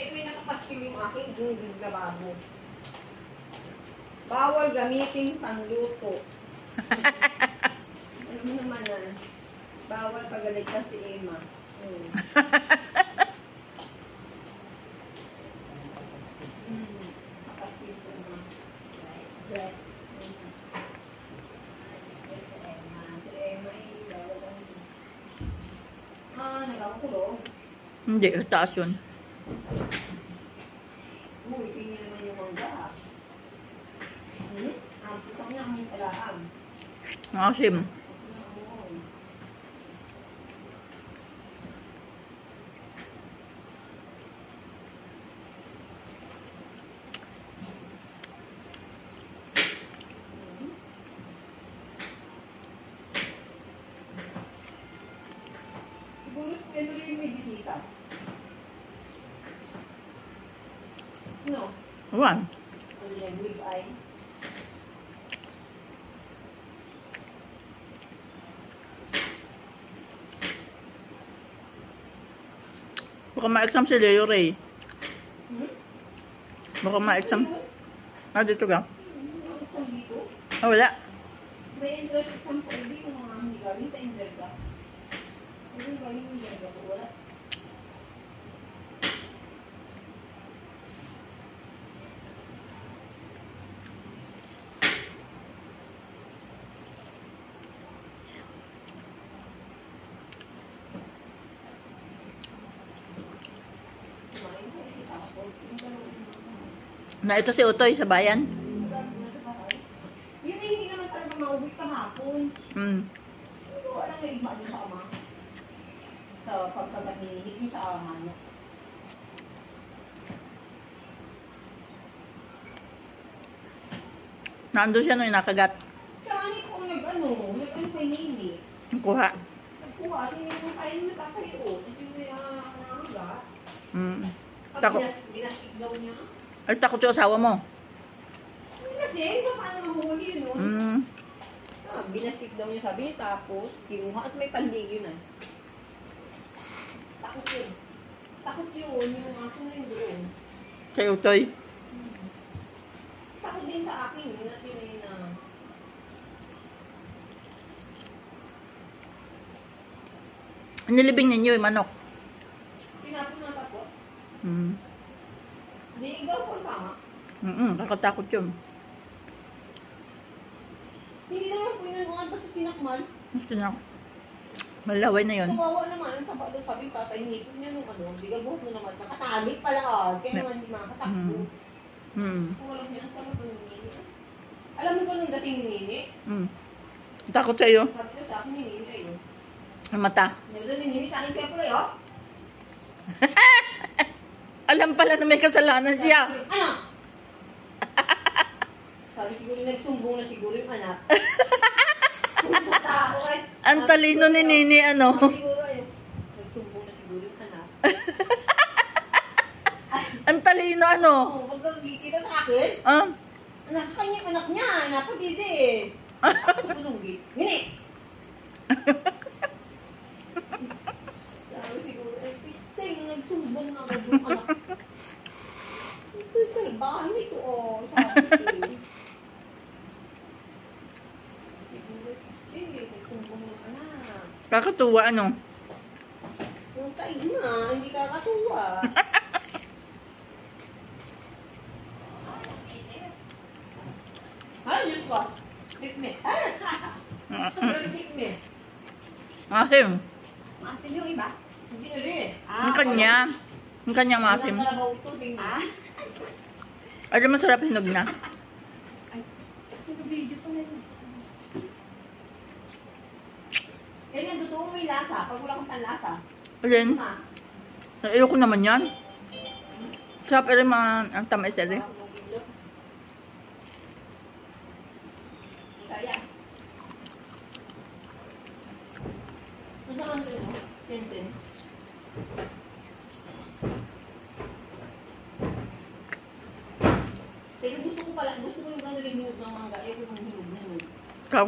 May nakapaskil yung aking gugig na bago. Bawal gamitin pangluto. Ano mo naman na? Bawal pagaligtas si Emma. Nakapaskil ko na. Stress. Si Emma ay bawal. Nagkakulong. Hindi, taas yun. Uy, tingin naman yung mangga. Putang na ang talaang. Asim. Siguro ito rin may bisita. No? One. Ano yan? With eye? Baka ma-exam si Leo Ray. Baka Ano ma-exam. Ah, dito ka? Isang dito? Ah, wala. May interest sa sampo. Hindi ko mga hindi galing sa Inderga. Hindi galing yung Inderga ko. Wala. Na ito si Utoy sa bayan. Yun ay hindi naman talaga mauwi kahapon. Wala nga iba sa ama. Sa pagkagaminihit niyo sa ama niya. Nandun siya nung nakagat. Kaya ko nag-ano kay Nini. Kuha. Nagkuha, hindi mo tayo natakayo. Ito yung nangagat. Takot. Ginastik daw niya. Ay, takot yung asawa mo. Kasi, paano mahuli yun, no? Binastik daw niya sabi niya, tapos kinuha at may pandigyo na. Takot yun. Takot yun, yung aso na yun doon. Kay Utoy. Takot din sa akin, yun at yun ay na... Nilibing ninyo yung manok. Pinapon na tapos. Hindi, ikaw po tama. Kakatakot yun. Hindi naman po inanungan pa sa sinakman. Gusto na. Malaway na yun. Kawawa naman, ang taba doon sabi, tatahimikot niya nung ano, bigabuhat mo naman, nakatalik pala kaya naman hindi makakatakbo. Wala niya, ang taba doon ni Nini. Alam mo ba nung dating ni Nini? Takot sa'yo. Sabi ko sa akin ni Nini, ayun. Ang mata. Doon ni Nini sa akin kaya pala, oh. Alam pala na may kasalanan siya. Ano? Sabi siguro nagsumbong na siguro yung anak. Ang talino ni Nini, ano? Siguro ayun. Nagsumbong na siguro yung anak. Ang talino, ano? Oo, wag kang gigil sa akin. Nasa kanya anak niya, napatid eh. Ako sa bulunggit. Gini! Sabi siguro, pisting, nagsumbong na agad yung anak. Ito'y kalbahan ito, oh. Sabi siguro, pisting, nagsumbong yung anak. Kakatuwa, ano? Yung taig na, hindi kakatuwa. Ayos ba? Tikme. Tikme. Masim. Masim yung iba? Hindi rin. Ang kanya. Ang kanyang masim. Ang karabaw ito, tingnan. Ay, masarap hinog na. Ay, video pa na yun. Yan yung totoo may lasa. Pag wala kang panlasa. Alin? Ayoko naman yan. Sarap rin mga ang tamay sari. Kaya. Masaan din mo? Tintin. Pero gusto ko yung ganun hinog ng mangga. Ayaw ko yung hinog na yun. Ikaw?